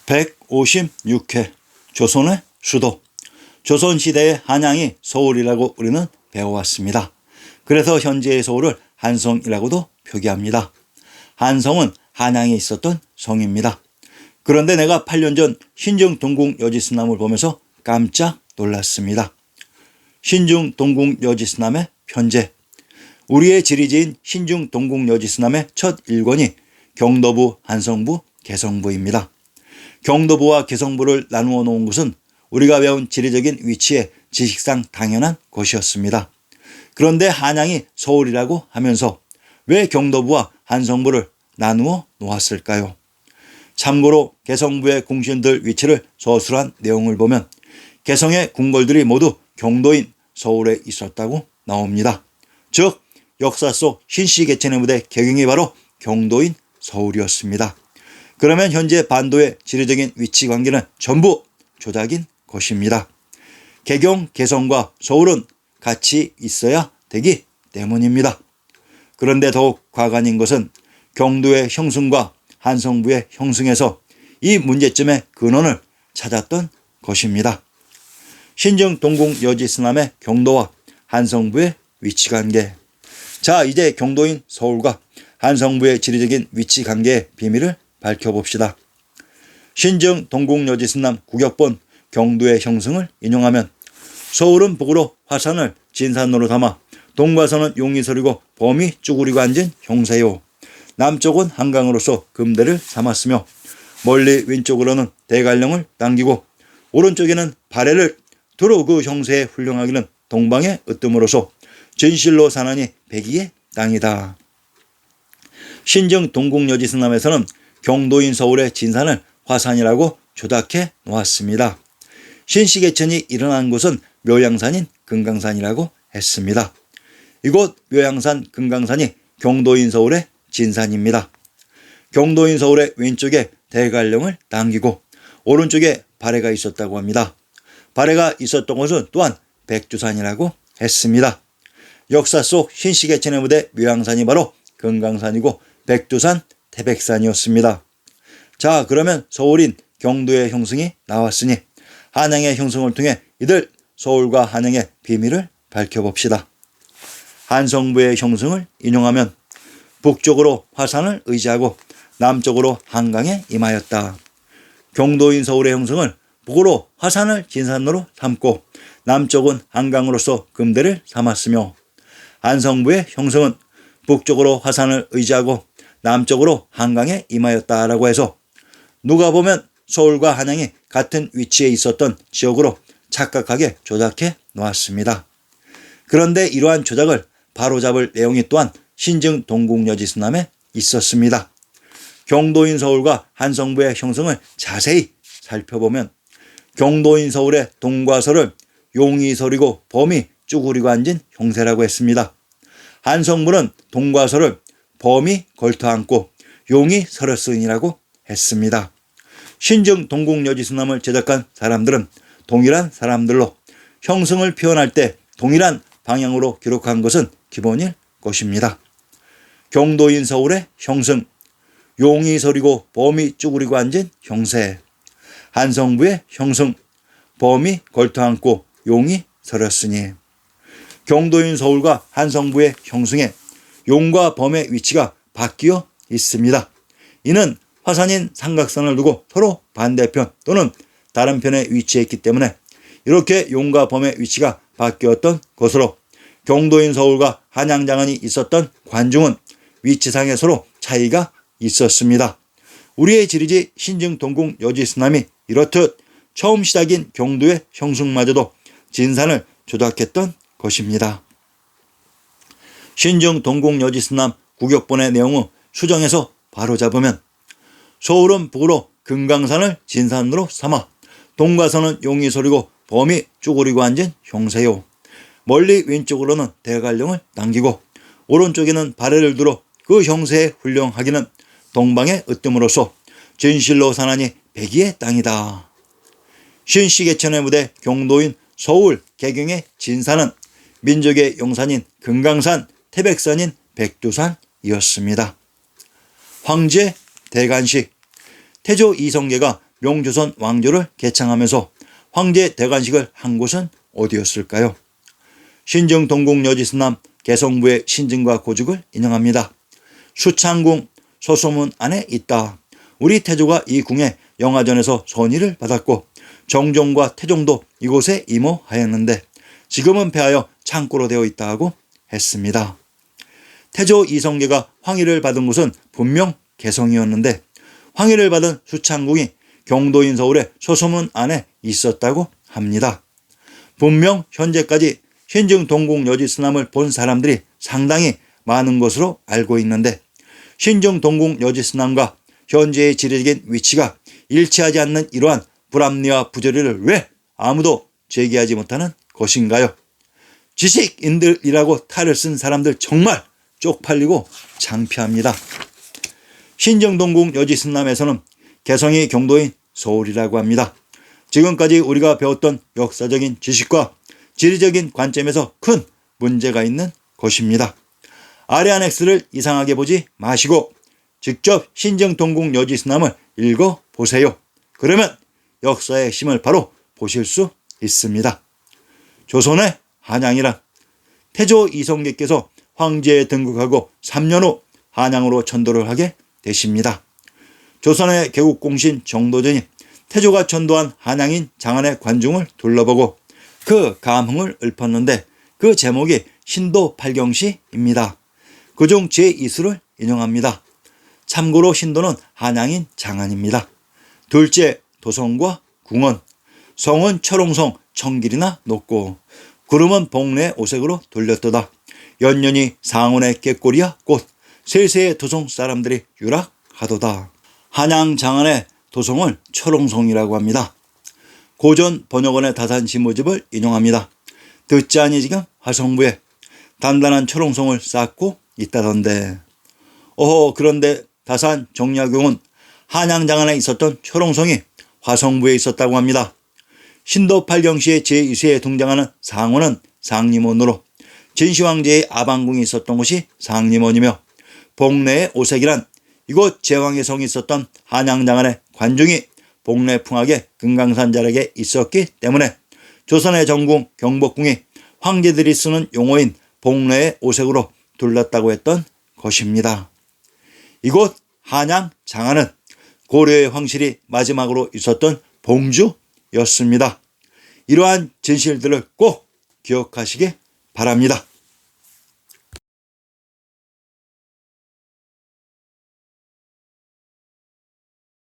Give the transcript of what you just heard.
156회 조선의 수도. 조선시대의 한양이 서울이라고 우리는 배워왔습니다. 그래서 현재의 서울을 한성이라고도 표기합니다. 한성은 한양에 있었던 성입니다. 그런데 내가 8년 전 신중 동궁 여지스남을 보면서 깜짝 놀랐습니다. 신중 동궁 여지스남의 편제. 우리의 지리지인 신중 동궁 여지스남의 첫 일권이 경도부, 한성부, 개성부입니다. 경도부와 개성부를 나누어 놓은 것은 우리가 배운 지리적인 위치에 지식상 당연한 것이었습니다. 그런데 한양이 서울이라고 하면서 왜 경도부와 한성부를 나누어 놓았을까요? 참고로 개성부의 궁신들 위치를 서술한 내용을 보면 개성의 궁궐들이 모두 경도인 서울에 있었다고 나옵니다. 즉 역사 속 신시개천의 무대 개경이 바로 경도인 서울이었습니다. 그러면 현재 반도의 지리적인 위치 관계는 전부 조작인 것입니다. 개경, 개성과 서울은 같이 있어야 되기 때문입니다. 그런데 더욱 과관인 것은 경도의 형승과 한성부의 형승에서 이 문제점의 근원을 찾았던 것입니다. 신중 동궁 여지스남의 경도와 한성부의 위치 관계. 자, 이제 경도인 서울과 한성부의 지리적인 위치 관계의 비밀을 밝혀봅시다. 신중 동궁 여지스남 구격본 경도의 형승을 인용하면 서울은 북으로 화산을 진산로로 담아 동과서는 용이 서리고 범이 쭈그리고 앉은 형세요. 남쪽은 한강으로서 금대를 삼았으며 멀리 왼쪽으로는 대관령을 당기고 오른쪽에는 발해를 두루 그 형세의 훌륭하기는 동방의 으뜸으로서 진실로 사나니 백이의 땅이다. 신중 동궁 여지스남에서는 경도인 서울의 진산을 화산이라고 조작해 놓았습니다. 신시개천이 일어난 곳은 묘양산인 금강산이라고 했습니다. 이곳 묘양산 금강산이 경도인 서울의 진산입니다. 경도인 서울의 왼쪽에 대관령을 당기고 오른쪽에 발해가 있었다고 합니다. 발해가 있었던 곳은 또한 백두산이라고 했습니다. 역사 속 신시개천의 무대 묘양산이 바로 금강산이고 백두산, 태백산이었습니다. 자, 그러면 서울인 경도의 형승이 나왔으니 한양의 형승을 통해 이들 서울과 한양의 비밀을 밝혀봅시다. 한성부의 형승을 인용하면 북쪽으로 화산을 의지하고 남쪽으로 한강에 임하였다. 경도인 서울의 형승을 북으로 화산을 진산로로 삼고 남쪽은 한강으로서 금대를 삼았으며 한성부의 형승은 북쪽으로 화산을 의지하고 남쪽으로 한강에 임하였다라고 해서 누가 보면 서울과 한양이 같은 위치에 있었던 지역으로 착각하게 조작해 놓았습니다. 그런데 이러한 조작을 바로잡을 내용이 또한 신중 동궁 여지스남에 있었습니다. 경도인 서울과 한성부의 형성을 자세히 살펴보면 경도인 서울의 동과서를 용이 서리고 범이 쭈그리고 앉은 형세라고 했습니다. 한성부는 동과서를 범이 걸터앉고 용이 서렸으니라고 했습니다. 신중 동궁 여지스남을 제작한 사람들은 동일한 사람들로 형승을 표현할 때 동일한 방향으로 기록한 것은 기본일 것입니다. 경도인 서울의 형승, 용이 서리고 범이 쭈그리고 앉은 형세. 한성부의 형승, 범이 걸터앉고 용이 서렸으니. 경도인 서울과 한성부의 형승에 용과 범의 위치가 바뀌어 있습니다. 이는 화산인 삼각선을 두고 서로 반대편 또는 다른 편에 위치해 있기 때문에 이렇게 용과 범의 위치가 바뀌었던 것으로 경도인 서울과 한양장안이 있었던 관중은 위치상에 서로 차이가 있었습니다. 우리의 지리지 신중 동궁 여지스남이 이렇듯 처음 시작인 경도의 형승마저도 진산을 조작했던 것입니다. 신중 동궁 여지스남 구격본의 내용을 수정해서 바로잡으면 서울은 북으로 금강산을 진산으로 삼아 동과서는 용이 서리고 범이 쭈그리고 앉은 형세요. 멀리 왼쪽으로는 대관령을 당기고 오른쪽에는 발해를 두러 그 형세의 훌륭하기는 동방의 으뜸으로서 진실로 사나니 백이의 땅이다. 신시개천의 무대 경도인 서울 개경의 진산은 민족의 용산인 금강산, 태백산인 백두산이었습니다. 황제 대간식. 태조 이성계가 명조선 왕조를 개창하면서 황제 대관식을 한 곳은 어디였을까요? 신증 동궁 여지스남 개성부의 신증과 고죽을 인용합니다. 수창궁 소소문 안에 있다. 우리 태조가 이 궁에 영화전에서 선의를 받았고 정종과 태종도 이곳에 이모하였는데 지금은 폐하여 창고로 되어 있다 하고 했습니다. 태조 이성계가 황위를 받은 곳은 분명 개성이었는데 황위를 받은 수창궁이 경도인 서울의 소소문 안에 있었다고 합니다. 분명 현재까지 신증 동궁 여지스남을 본 사람들이 상당히 많은 것으로 알고 있는데 신증 동궁 여지스남과 현재의 지리적인 위치가 일치하지 않는 이러한 불합리와 부조리를 왜 아무도 제기하지 못하는 것인가요? 지식인들이라고 탈을 쓴 사람들 정말 쪽팔리고 창피합니다. 신증 동궁 여지스남에서는 개성이 경도인 서울이라고 합니다. 지금까지 우리가 배웠던 역사적인 지식과 지리적인 관점에서 큰 문제가 있는 것입니다. 아래 안엑스를 이상하게 보지 마시고 직접 신증 동궁 여지스남을 읽어보세요. 그러면 역사의 핵심을 바로 보실 수 있습니다. 조선의 한양이란 태조 이성계께서 황제에 등극하고 3년 후 한양으로 천도를 하게 되십니다. 조선의 개국공신 정도전이 태조가 천도한 한양인 장안의 관중을 둘러보고 그 감흥을 읊었는데 그 제목이 신도 팔경시입니다. 그중 제2수를 인용합니다. 참고로 신도는 한양인 장안입니다. 둘째 도성과 궁원, 성은 철옹성 청길이나 높고 구름은 복내 오색으로 돌렸도다. 연년이 상온의 꾀꼬리야 꽃 세세의 도성 사람들이 유락하도다. 한양 장안의 도성을 철옹성이라고 합니다. 고전 번역원의 다산신무집을 인용합니다. 듣자니 지금 화성부에 단단한 철옹성을 쌓고 있다던데. 그런데 다산 정약용은 한양 장안에 있었던 철옹성이 화성부에 있었다고 합니다. 신도 팔경시의 제2세에 등장하는 상원은 상림원으로 진시황제의 아방궁이 있었던 곳이 상림원이며 복내의 오색이란 이곳 제왕의 성이 있었던 한양 장안의 관중이 복내 풍악의 금강산 자락에 있었기 때문에 조선의 정궁 경복궁이 황제들이 쓰는 용어인 복내의 오색으로 둘렀다고 했던 것입니다. 이곳 한양 장안은 고려의 황실이 마지막으로 있었던 봉주였습니다. 이러한 진실들을 꼭 기억하시기 바랍니다.